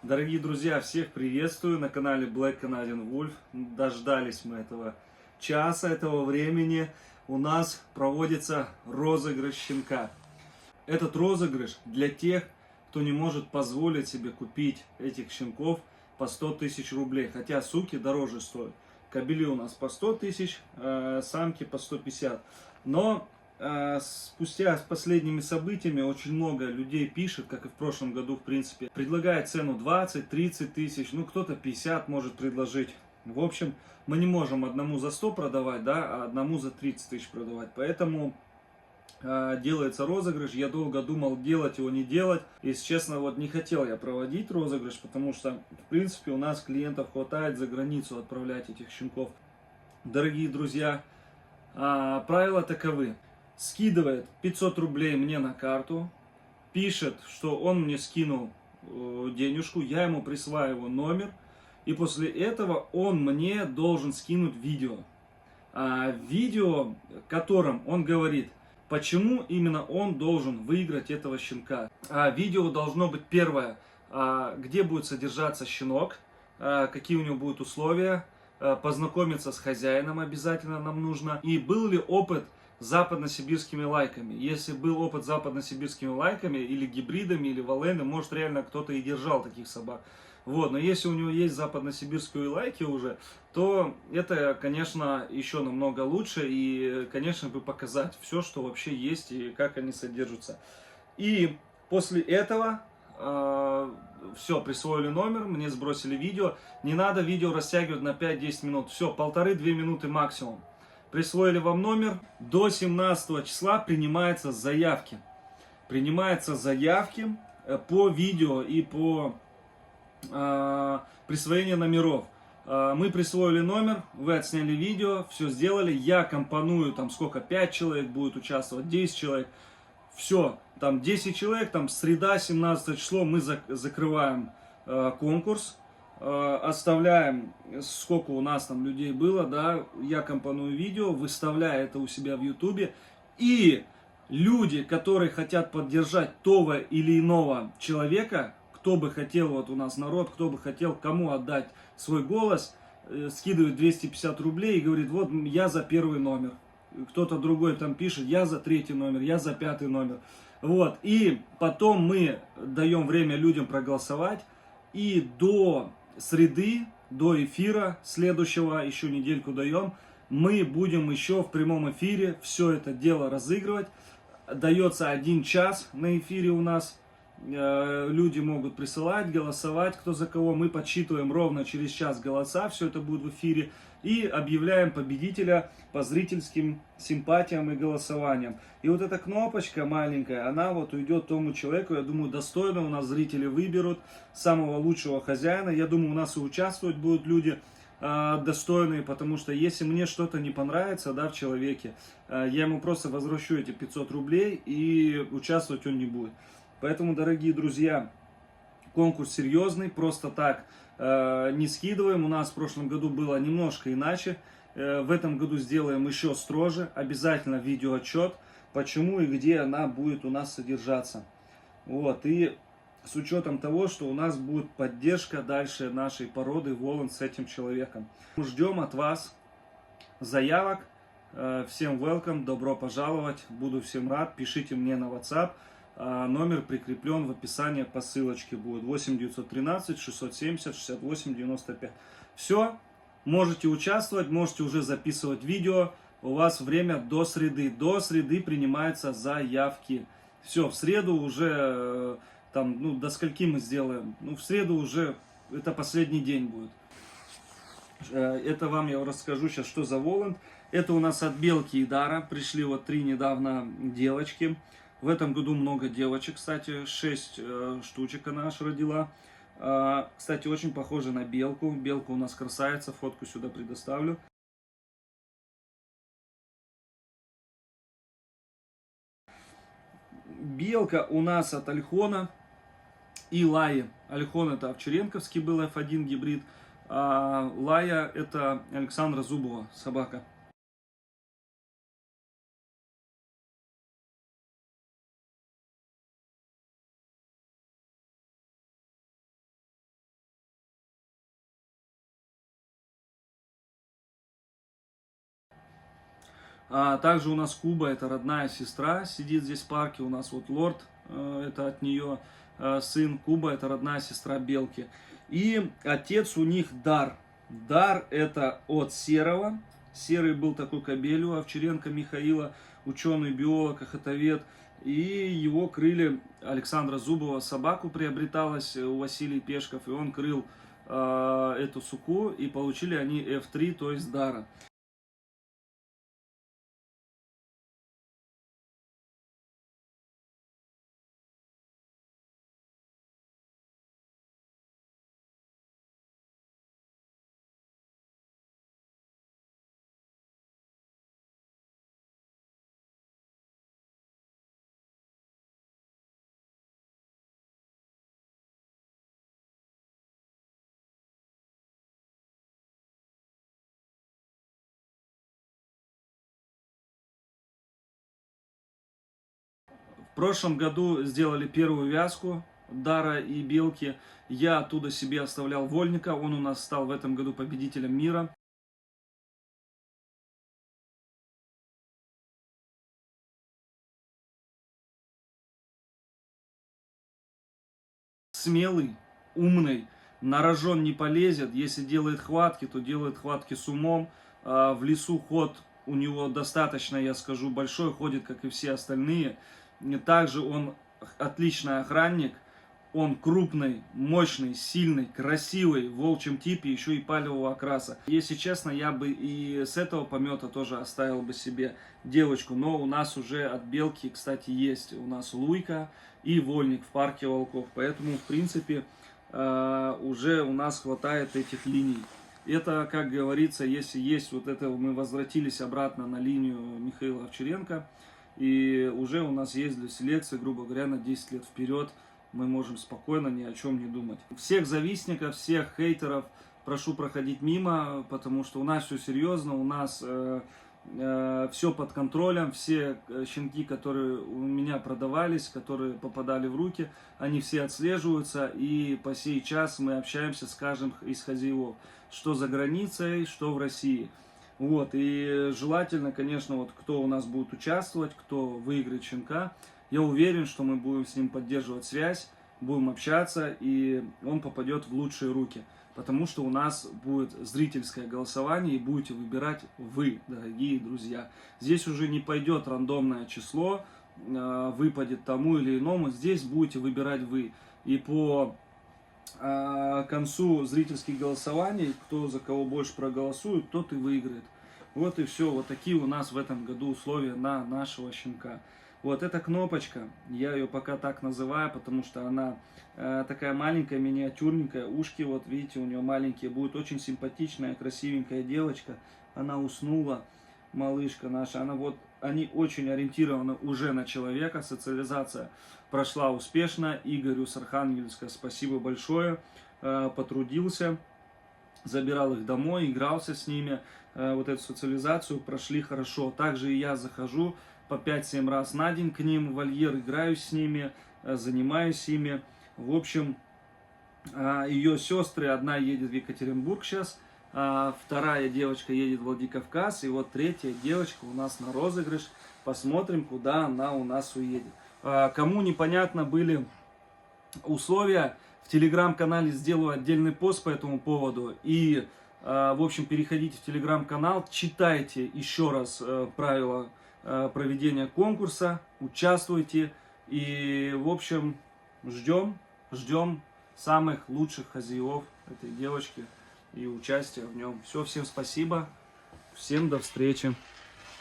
Дорогие друзья, всех приветствую на канале Black Canadian Wolf. Дождались мы этого часа, этого времени. У нас проводится розыгрыш щенка. Этот розыгрыш для тех, кто не может позволить себе купить этих щенков по 100 тысяч рублей. Хотя суки дороже стоят. Кобели у нас по 100 тысяч, самки по 150. Но спустя с последними событиями очень много людей пишет, как и в прошлом году, в принципе, предлагает цену 20-30 тысяч, ну кто-то 50 может предложить. В общем, мы не можем одному за 100 продавать, да, а одному за 30 тысяч продавать. Поэтому делается розыгрыш. Я долго думал, делать его, не делать. Если честно, вот не хотел я проводить розыгрыш, потому что, в принципе, у нас клиентов хватает за границу отправлять этих щенков. Дорогие друзья, правила таковы. Скидывает 500 рублей мне на карту, пишет, что он мне скинул денежку, я ему присваиваю номер, и после этого он мне должен скинуть видео. Видео, в котором он говорит, почему именно он должен выиграть этого щенка. Видео должно быть первое, где будет содержаться щенок, какие у него будут условия, познакомиться с хозяином обязательно нам нужно. И был ли опыт с западносибирскими лайками. Если был опыт с западносибирскими лайками или гибридами, или валены, может реально кто-то и держал таких собак. Вот, но если у него есть западносибирские лайки уже, то это, конечно, еще намного лучше. И, конечно, бы показать все, что вообще есть и как они содержатся. И после этого все, присвоили номер, мне сбросили видео. Не надо видео растягивать на 5-10 минут. Все, 1,5-2 минуты максимум. Присвоили вам номер. До 17 числа принимаются заявки. Принимаются заявки по видео и по присвоению номеров. Мы присвоили номер, вы отсняли видео, все сделали. Я компоную, там сколько, 5 человек будет участвовать, 10 человек. Все, там 10 человек, там среда, 17 число, мы закрываем конкурс. Оставляем, сколько у нас там людей было, да, я компоную видео, выставляю это у себя в ютубе. И люди, которые хотят поддержать того или иного человека, кто бы хотел, вот у нас народ, кто бы хотел кому отдать свой голос, скидывает 250 рублей и говорит, вот я за первый номер. Кто-то другой там пишет, я за третий номер, я за пятый номер. Вот, и потом мы даем время людям проголосовать, и до среды, до эфира следующего, еще недельку даем, мы будем еще в прямом эфире все это дело разыгрывать. Дается 1 час на эфире у нас. Люди могут присылать, голосовать, кто за кого. Мы подсчитываем ровно через час голоса, все это будет в эфире. И объявляем победителя по зрительским симпатиям и голосованиям. И вот эта кнопочка маленькая, она вот уйдет тому человеку, я думаю, достойно у нас зрители выберут самого лучшего хозяина. Я думаю, у нас и участвовать будут люди достойные, потому что если мне что-то не понравится, да, в человеке, я ему просто возвращу эти 500 рублей и участвовать он не будет. Поэтому, дорогие друзья, конкурс серьезный, просто так не скидываем. У нас в прошлом году было немножко иначе. В этом году сделаем еще строже. Обязательно видеоотчет, почему и где она будет у нас содержаться. Вот, и с учетом того, что у нас будет поддержка дальше нашей породы Волан с этим человеком. Мы ждем от вас заявок. Всем welcome, добро пожаловать. Буду всем рад. Пишите мне на WhatsApp. Номер прикреплен в описании по ссылочке будет. 8 913 670 68 95. Все, можете участвовать, можете уже записывать видео. У вас время до среды. До среды принимаются заявки. Все, в среду уже, там, ну, до скольки мы сделаем? Ну, в среду уже, это последний день будет. Это вам я расскажу сейчас, что за Воланд. Это у нас от Белки и Дара. Пришли вот 3 недавно девочки. В этом году много девочек, кстати, 6 штучек она аж родила. Кстати, очень похожа на белку. Белка у нас красавица, фотку сюда предоставлю. Белка у нас от Альхона и Лаи. Альхон это овчаренковский был F1 гибрид, а Лая это Александра Зубова собака. А также у нас Куба, это родная сестра, сидит здесь в парке. У нас вот Лорд, это от нее сын. Куба, это родная сестра Белки. И отец у них Дар. Дар это от Серого. Серый был такой кобель у Овчаренко Михаила, ученый, биолог, охотовед. И его крыли Александра Зубова, собаку приобреталась у Василий Пешков, и он крыл эту суку, и получили они F3, то есть Дара. В прошлом году сделали первую вязку Дара и Белки. Я оттуда себе оставлял Вольника. Он у нас стал в этом году победителем мира. Смелый, умный, на рожон не полезет. Если делает хватки, то делает хватки с умом. В лесу ход у него достаточно, я скажу, большой, ходит, как и все остальные. Также он отличный охранник. Он крупный, мощный, сильный, красивый, в волчьем типе, еще и палевого окраса. Если честно, я бы и с этого помета тоже оставил бы себе девочку. Но у нас уже от Белки, кстати, есть у нас Луйка и Вольник в парке волков. Поэтому, в принципе, уже у нас хватает этих линий. Это, как говорится, если есть вот это, мы возвратились обратно на линию Михаила Овчаренко. И уже у нас есть для селекции, грубо говоря, на 10 лет вперед. Мы можем спокойно ни о чем не думать. Всех завистников, всех хейтеров прошу проходить мимо, потому что у нас все серьезно, у нас все под контролем. Все щенки, которые у меня продавались, которые попадали в руки, они все отслеживаются. И по сей час мы общаемся с каждым из хозяев, что за границей, что в России. Вот, и желательно, конечно, вот кто у нас будет участвовать, кто выиграет щенка, я уверен, что мы будем с ним поддерживать связь, будем общаться, и он попадет в лучшие руки. Потому что у нас будет зрительское голосование, и будете выбирать вы, дорогие друзья. Здесь уже не пойдет рандомное число, выпадет тому или иному, здесь будете выбирать вы. И по концу зрительских голосований, кто за кого больше проголосует, тот и выиграет. Вот и все. Вот такие у нас в этом году условия на нашего щенка. Вот эта кнопочка, я ее пока так называю, потому что она такая маленькая, миниатюрненькая. Ушки, вот видите, у нее маленькие. Будет очень симпатичная, красивенькая девочка. Она уснула, малышка наша. Они очень ориентированы уже на человека. Социализация прошла успешно. Игорю с Архангельска спасибо большое. Потрудился, забирал их домой, игрался с ними. Вот эту социализацию прошли хорошо. Также и я захожу по 5-7 раз на день к ним в вольер, играю с ними, занимаюсь ими. В общем, ее сестры, одна едет в Екатеринбург сейчас, вторая девочка едет в Владикавказ, и вот третья девочка у нас на розыгрыш. Посмотрим, куда она у нас уедет. Кому непонятно были условия, в телеграм-канале сделаю отдельный пост по этому поводу. И, в общем, переходите в телеграм-канал, читайте еще раз правила проведения конкурса, участвуйте. И, в общем, ждем самых лучших хозяев этой девочки и участия в нем. Все, всем спасибо, всем до встречи.